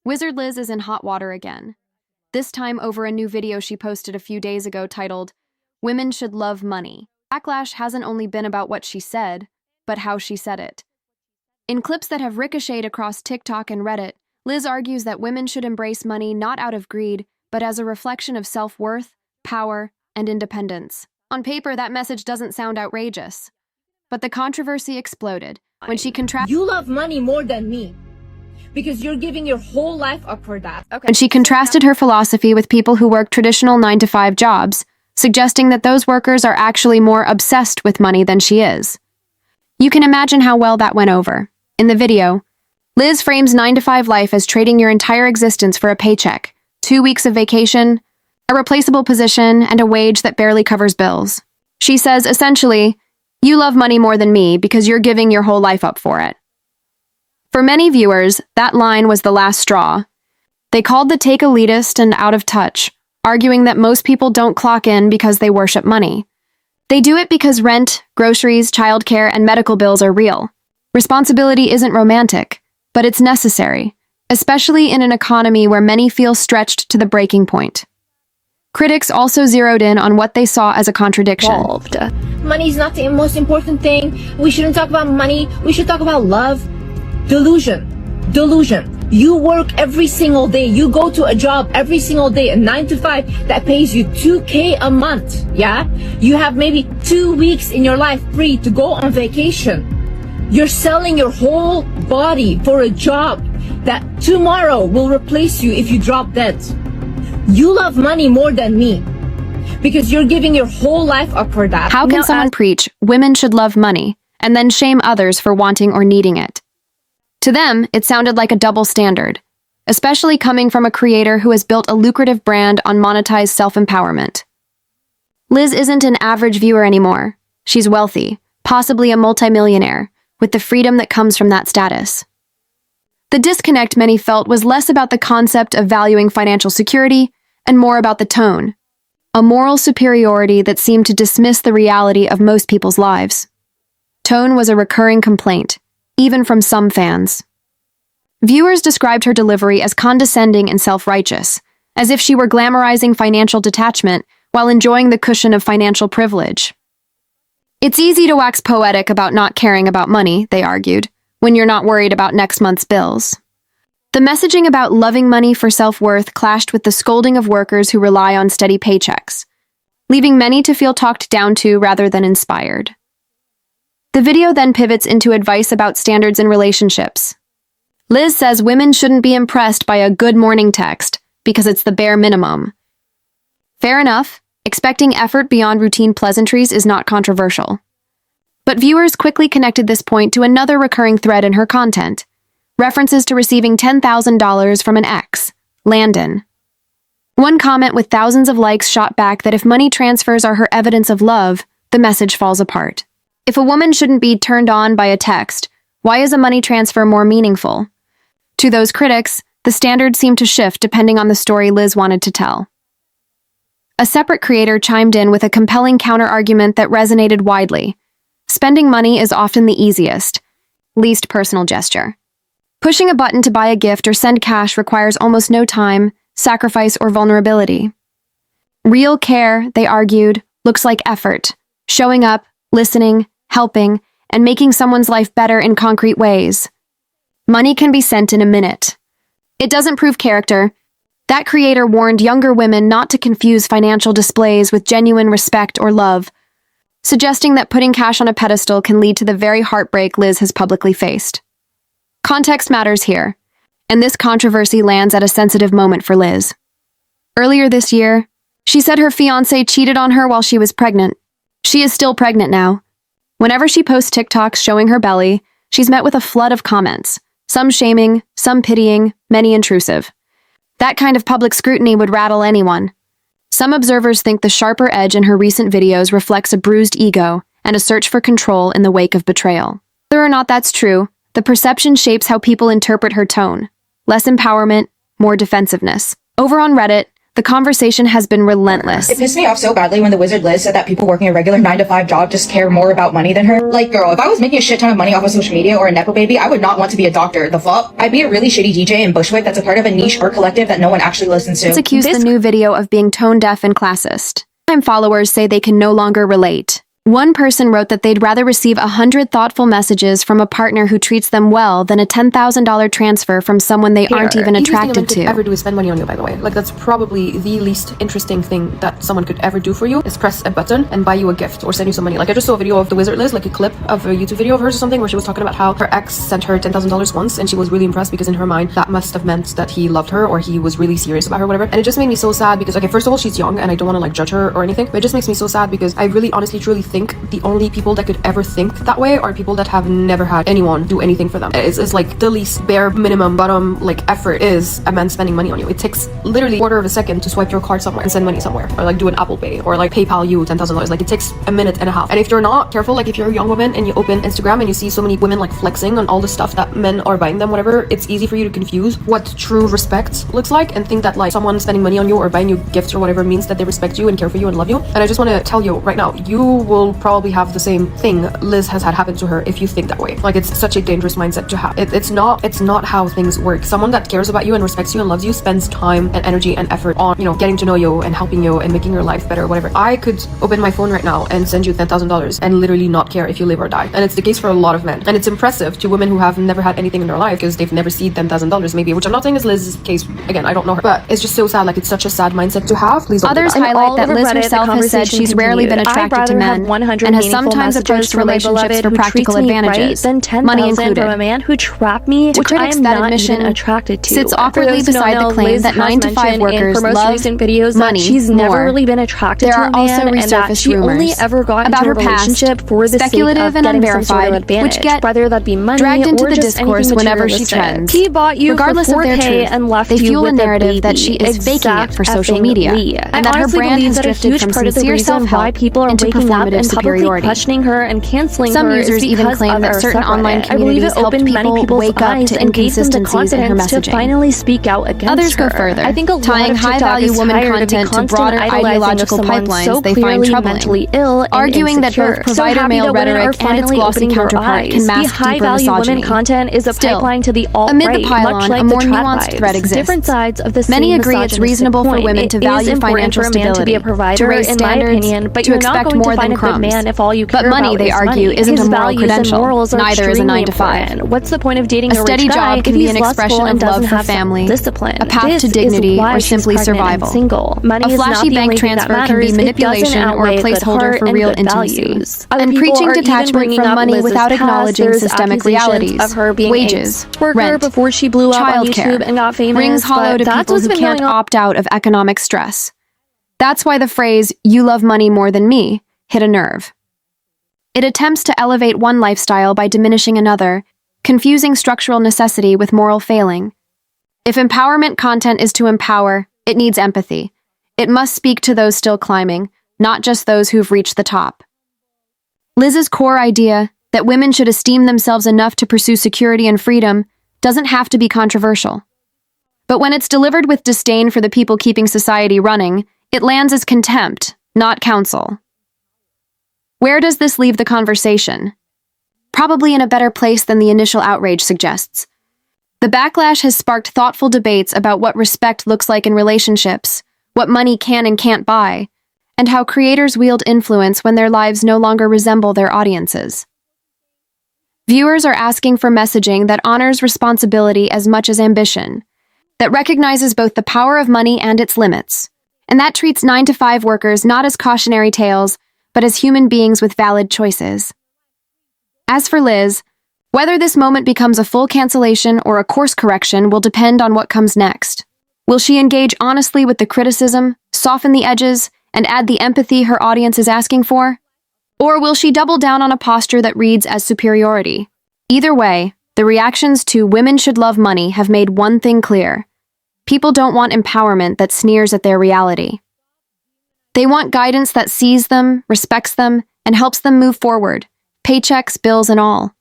Wizard Liz is in hot water again. This time over a new video she posted a few days ago titled, "Women Should Love Money." Backlash hasn't only been about what she said, but how she said it. In clips that have ricocheted across TikTok and Reddit, Liz argues that women should embrace money not out of greed, but as a reflection of self-worth, power, and independence. On paper, that message doesn't sound outrageous. But the controversy exploded when she contrasted You love money more than me because you're giving your whole life up for that. Okay. when she contrasted her philosophy with people who work traditional 9-to-5 jobs, suggesting that those workers are actually more obsessed with money than she is. You can imagine how well that went over. In the video, Liz frames 9-to-5 life as trading your entire existence for a paycheck, 2 weeks of vacation, a replaceable position, and a wage that barely covers bills. She says, essentially, you love money more than me because you're giving your whole life up for it. For many viewers, that line was the last straw. They called the take elitist and out of touch, arguing that most people don't clock in because they worship money. They do it because rent, groceries, childcare, and medical bills are real. Responsibility isn't romantic, but it's necessary, especially in an economy where many feel stretched to the breaking point. Critics also zeroed in on what they saw as a contradiction. Money is not the most important thing. We shouldn't talk about money. We should talk about love. Delusion. You work every single day. You go to a job every single day, a 9-to-5 that pays you $2,000 a month. Yeah? You have maybe 2 weeks in your life free to go on vacation. You're selling your whole body for a job that tomorrow will replace you if you drop dead. You love money more than me because you're giving your whole life up for that. How can someone preach women should love money and then shame others for wanting or needing it? To them, it sounded like a double standard, especially coming from a creator who has built a lucrative brand on monetized self-empowerment. Liz isn't an average viewer anymore. She's wealthy, possibly a multimillionaire, with the freedom that comes from that status. The disconnect many felt was less about the concept of valuing financial security and more about the tone, a moral superiority that seemed to dismiss the reality of most people's lives. Tone was a recurring complaint, even from some fans. Viewers described her delivery as condescending and self-righteous, as if she were glamorizing financial detachment while enjoying the cushion of financial privilege. It's easy to wax poetic about not caring about money, they argued, when you're not worried about next month's bills. The messaging about loving money for self-worth clashed with the scolding of workers who rely on steady paychecks, leaving many to feel talked down to rather than inspired. The video then pivots into advice about standards in relationships. Liz says women shouldn't be impressed by a good morning text because it's the bare minimum. Fair enough, expecting effort beyond routine pleasantries is not controversial. But viewers quickly connected this point to another recurring thread in her content, references to receiving $10,000 from an ex, Landon. One comment with thousands of likes shot back that if money transfers are her evidence of love, the message falls apart. If a woman shouldn't be turned on by a text, why is a money transfer more meaningful? To those critics, the standard seemed to shift depending on the story Liz wanted to tell. A separate creator chimed in with a compelling counter-argument that resonated widely. Spending money is often the easiest, least personal gesture. Pushing a button to buy a gift or send cash requires almost no time, sacrifice, or vulnerability. Real care, they argued, looks like effort, showing up, listening, helping, and making someone's life better in concrete ways. Money can be sent in a minute. It doesn't prove character. That creator warned younger women not to confuse financial displays with genuine respect or love, suggesting that putting cash on a pedestal can lead to the very heartbreak Liz has publicly faced. Context matters here, and this controversy lands at a sensitive moment for Liz. Earlier this year, she said her fiancé cheated on her while she was pregnant. She is still pregnant now. Whenever she posts TikToks showing her belly, she's met with a flood of comments, some shaming, some pitying, many intrusive. That kind of public scrutiny would rattle anyone. Some observers think the sharper edge in her recent videos reflects a bruised ego and a search for control in the wake of betrayal. Whether or not that's true, the perception shapes how people interpret her tone. Less empowerment, more defensive. Over on Reddit, the conversation has been relentless. It pissed me off so badly when the wizard Liz said that people working a regular 9-to-5 job just care more about money than her. Like, girl, if I was making a shit ton of money off of social media or a nepo baby, I would not want to be a doctor. The fuck? I'd be a really shitty DJ in Bushwick that's a part of a niche art collective that no one actually listens to. Let's accuse the new video of being tone deaf and classist. Time followers say they can no longer relate. One person wrote that they'd rather receive 100 thoughtful messages from a partner who treats them well than a $10,000 transfer from someone they aren't even attracted to. Ever do is spend money on you, by the way. Like, that's probably the least interesting thing that someone could ever do for you is press a button and buy you a gift or send you some money. Like, I just saw a video of the wizard Liz, like a clip of a YouTube video of hers or something, where she was talking about how her ex sent her $10,000 once, and she was really impressed because in her mind that must have meant that he loved her or he was really serious about her, whatever. And it just made me so sad because, okay, first of all, she's young and I don't want to like judge her or anything, but it just makes me so sad because I really honestly truly think the only people that could ever think that way are people that have never had anyone do anything for them. It's like the least bare minimum bottom like effort is a man spending money on you. It takes literally a quarter of a second to swipe your card somewhere and send money somewhere, or like do an Apple Pay, or like PayPal you $10,000. Like, it takes a minute and a half. And if you're not careful, like if you're a young woman and you open Instagram and you see so many women like flexing on all the stuff that men are buying them, whatever, it's easy for you to confuse what true respect looks like and think that like someone spending money on you or buying you gifts or whatever means that they respect you and care for you and love you. And I just want to tell you right now, you will probably have the same thing Liz has had happen to her if you think that way. Like, it's such a dangerous mindset to have. It's not how things work. Someone that cares about you and respects you and loves you spends time and energy and effort on, you know, getting to know you and helping you and making your life better or whatever. I could open my phone right now and send you $10,000 and literally not care if you live or die. And it's the case for a lot of men. And it's impressive to women who have never had anything in their life because they've never seen $10,000 maybe, which I'm not saying is Liz's case. Again, I don't know her, but it's just so sad. Like, it's such a sad mindset to have. Please don't Others do that. highlight that Liz herself has said she's rarely been attracted to men and has sometimes approached relationships for practical advantages, money included. From a man who trapped me, To which I critics, am that not admission even attracted to. sits awkwardly beside the claim that 9-to-5 workers love money she's more. never really been attracted There to are a man, also and that resurfaced she only rumors ever got about into a her past, relationship for the speculative sake of and getting some unverified, sort of advantage, which get whether that be money dragged into or the just discourse anything whenever she materialistic. trends. He bought you Regardless for of their 4K truth, and left they you fuel with a narrative that baby. she is faking it for social Exact media, effing and that her honestly brand believe has that a drifted huge from part of the sincere reason why self-help people are into waking up performative and publicly superiority. questioning her and canceling Some her users is even because claim of that our certain subreddit. online I believe communities it opened helped many people people's wake up eyes to and gave them the inconsistencies in her confidence to messaging. finally speak out against Others her. go further, I think a lot tying of TikTok high-value is woman tired of the content to constant broader idolizing ideological of someone pipelines so they find clearly troubling, mentally ill and arguing that insecure. both provider so male happy that women rhetoric are and its finally glossy opening their counterpart eyes. can The mask deeper high-value women misogyny. content is a Still, pipeline to the amid the alt-right, pylon, much like a more the trad nuanced vibes. thread exists. Different sides of the same Many agree it's misogynistic reasonable for point. women to It value is important financial for a man to be a stability, provider, to raise in my standards, opinion, but to you're not expect going more to than find a good crumbs. man if all you care But money, about they is argue, money. isn't His a moral values and credential. morals are Neither is a extremely 9-to-5. important. What's the point of dating A steady rich guy job can if be he's an expression lustful of and love doesn't for have family, discipline? a path This to is dignity, why or she's simply pregnant and survival. single. Money A is not flashy the bank only thing that transfer can be matters. It manipulation doesn't or a outweigh good placeholder heart for and real good intimacy. values. Other And people preaching are even detachment bringing from up money Liz's without past. acknowledging There's systemic accusations realities, of her being wages, a worker rent, before she blew up on childcare, YouTube and got famous. rings hollow but to that's people what's who been can't going on. opt out of economic stress. That's why the phrase, "you love money more than me," hit a nerve. It attempts to elevate one lifestyle by diminishing another, confusing structural necessity with moral failing. If empowerment content is to empower, it needs empathy. It must speak to those still climbing, not just those who've reached the top. Liz's core idea, that women should esteem themselves enough to pursue security and freedom, doesn't have to be controversial. But when it's delivered with disdain for the people keeping society running, it lands as contempt, not counsel. Where does this leave the conversation? Probably in a better place than the initial outrage suggests. The backlash has sparked thoughtful debates about what respect looks like in relationships, what money can and can't buy, and how creators wield influence when their lives no longer resemble their audiences. Viewers are asking for messaging that honors responsibility as much as ambition, that recognizes both the power of money and its limits, and that treats 9-to-5 workers not as cautionary tales, but as human beings with valid choices. As for Liz, whether this moment becomes a full cancellation or a course correction will depend on what comes next. Will she engage honestly with the criticism, soften the edges, and add the empathy her audience is asking for? Or will she double down on a posture that reads as superiority? Either way, the reactions to "women should love money" have made one thing clear. People don't want empowerment that sneers at their reality. They want guidance that sees them, respects them, and helps them move forward, paychecks, bills, and all.